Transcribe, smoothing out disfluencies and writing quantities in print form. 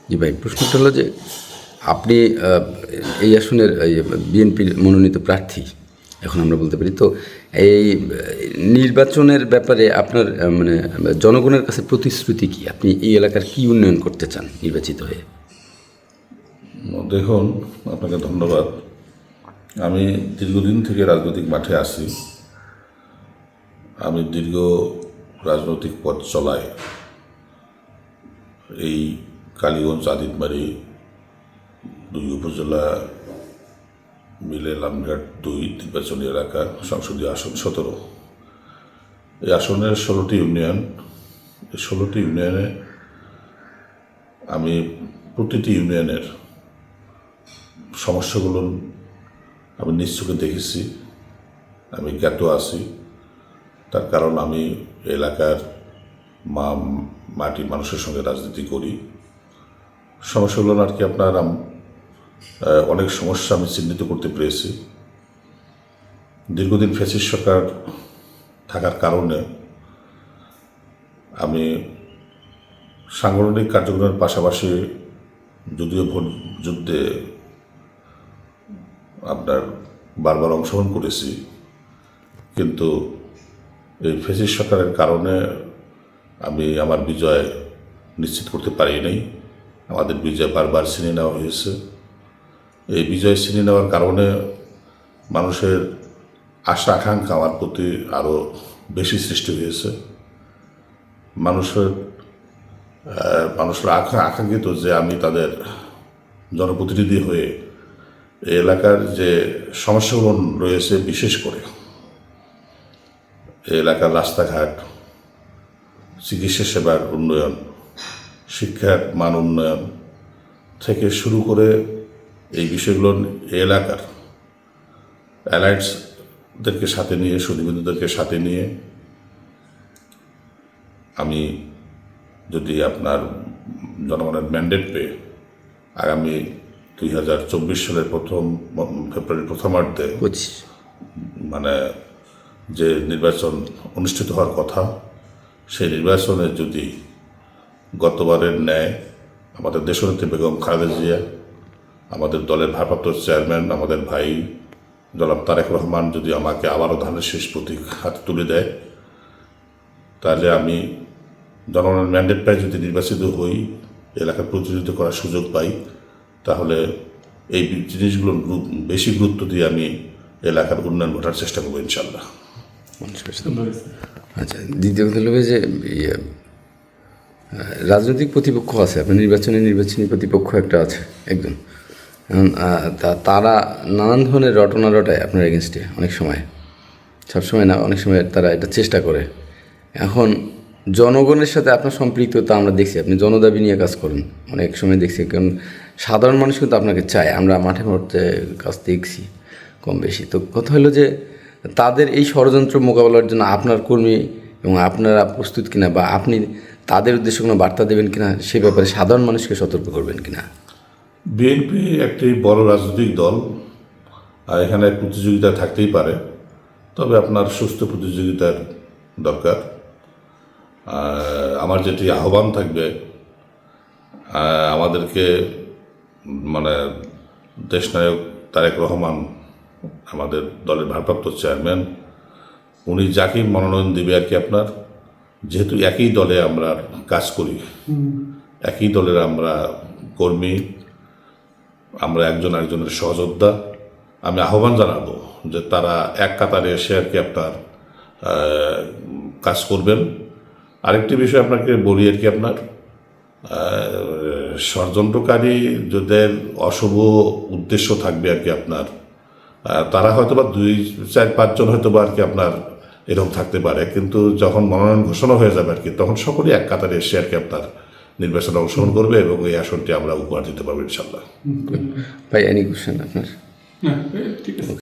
জি ভাই, প্রশ্নটা হলো যে আপনি এই আসনের বিএনপির মনোনীত প্রার্থী এখন আমরা বলতে পারি, তো এই নির্বাচনের ব্যাপারে আপনার মানে জনগণের কাছে প্রতিশ্রুতি কি? আপনি এই এলাকার কি উন্নয়ন করতে চান নির্বাচিত হয়ে? দেখুন, আপনাকে ধন্যবাদ। আমি দীর্ঘদিন থেকে রাজনৈতিক মাঠে আছি। আমি দীর্ঘ রাজনৈতিক পথ চলায় এই কালীগঞ্জ আদিতবাড়ি 2 উপজেলা মিলে লামঘাট 2 নির্বাচনী এলাকা সংসদীয় আসন 17। এই আসনের 16টি ইউনিয়ন। এই 16টি ইউনিয়নে আমি প্রতিটি ইউনিয়নের সমস্যাগুলো আমি নিজ চোখে দেখেছি, আমি জ্ঞাত আছি। তার কারণ আমি এলাকার মাটি মানুষের সঙ্গে রাজনীতি করি। সমস্যাগুলো আর কি আপনার অনেক সমস্যা আমি চিহ্নিত করতে পেরেছি। দীর্ঘদিন ফ্যাসিস্ট সরকার থাকার কারণে আমি সাংগঠনিক কার্যক্রমের পাশাপাশি যদিও ভোট যুদ্ধে আপনার বারবার অংশগ্রহণ করেছি, কিন্তু এই ফ্যাসিস্ট সরকারের কারণে আমি আমার বিজয় নিশ্চিত করতে পারি নাই। আমাদের বিজয় বারবার ছিনিয়ে নেওয়া হয়েছে। এই বিজয় ছিনিয়ে নেওয়ার কারণে মানুষের আশা আকাঙ্ক্ষা আমার প্রতি আরও বেশি সৃষ্টি হয়েছে। মানুষের আকাঙ্ক্ষিত যে আমি তাদের জনপ্রতিনিধি হয়ে এই এলাকার যে সমস্যাগুলো রয়েছে, বিশেষ করে এই এলাকার রাস্তাঘাট, চিকিৎসা সেবার উন্নয়ন, শিক্ষার মান উন্নয়ন থেকে শুরু করে এই বিষয়গুলো এই এলাকার অ্যালায়েন্সদেরকে সাথে নিয়ে, সুদীবন্ধুদেরকে সাথে নিয়ে আমি যদি আপনার জনগণের ম্যান্ডেট পেয়ে আগামী 2024 সালের ফেব্রুয়ারির প্রথমার্ধে মানে যে নির্বাচন অনুষ্ঠিত হওয়ার কথা, সেই নির্বাচনে যদি গতবারের ন্যায় আমাদের দেশনেত্রী বেগম খালেদা জিয়া, আমাদের দলের ভারপ্রাপ্ত চেয়ারম্যান আমাদের ভাই জনাব তারেক রহমান যদি আমাকে আবারও ধানের শেষ প্রতীক হাতে তুলে দেয়, তাহলে আমি জনগণের ম্যান্ডেট পাই, যদি নির্বাচিত হই, এলাকার প্রতিনিধিত্ব করার সুযোগ পাই, তাহলে এই জিনিসগুলোর বেশি গুরুত্ব দিয়ে আমি এলাকার উন্নয়ন ঘটার চেষ্টা করবো ইনশাল্লাহ। আচ্ছা, দ্বিতীয় কথা হলো যে রাজনৈতিক প্রতিপক্ষ আছে, আপনার নির্বাচনী প্রতিপক্ষ একটা আছে একজন, তারা নানান ধরনের রটনা রটায় আপনার এগেনস্টে, অনেক সময়, সবসময় না, অনেক সময় তারা এটা চেষ্টা করে। এখন জনগণের সাথে আপনার সম্পৃক্ততা আমরা দেখছি, আপনি জনদাবি নিয়ে কাজ করেন অনেক সময় দেখছি, কারণ সাধারণ মানুষ কিন্তু আপনাকে চায়, আমরা মাঠে মধ্যে কাজ দেখছি কম বেশি। তো কথা হলো যে তাদের এই ষড়যন্ত্র মোকাবেলার জন্য আপনার কর্মী এবং আপনারা প্রস্তুত কিনা, বা আপনি তাদের উদ্দেশ্যে কোনো বার্তা দেবেন কিনা, সে ব্যাপারে সাধারণ মানুষকে সতর্ক করবেন কিনা? বিএনপি একটি বড় রাজনৈতিক দল, আর এখানে প্রতিযোগিতা থাকতেই পারে, তবে আপনার সুস্থ প্রতিযোগিতার দরকার। আমার যেটি আহ্বান থাকবে, আমাদেরকে মানে দেশনায়ক তারেক রহমান, আমাদের দলের ভারপ্রাপ্ত চেয়ারম্যান, উনি যাকে মনোনয়ন দেবে আর কি, আপনার যেহেতু একই দলে আমরা কাজ করি, একই দলের আমরা কর্মী, আমরা একজন একজনের সহযোদ্ধা, আমি আহ্বান জানাবো যে তারা এক কাতারে এসে আর কি আপনার কাজ করবেন। আরেকটি বিষয় আপনাকে বলি আর কি, আপনার ষড়যন্ত্রকারী যাদের অশুভ উদ্দেশ্য থাকবে আর কি, আপনার তারা হয়তো বা 2-4-5 জন হয়তো বা আর কি আপনার এরকম থাকতে পারে, কিন্তু যখন মনোনয়ন ঘোষণা হয়ে যাবে আর কি, তখন সকলেই এক কাতারে এসে আর কি আপনার নির্বাচনে অংশগ্রহণ করবে এবং এই আসনটি আমরা উপহার দিতে পারবো ইনশাল্লাহ। ভাই, এনি কোশ্চেন আপনার? ঠিক আছে।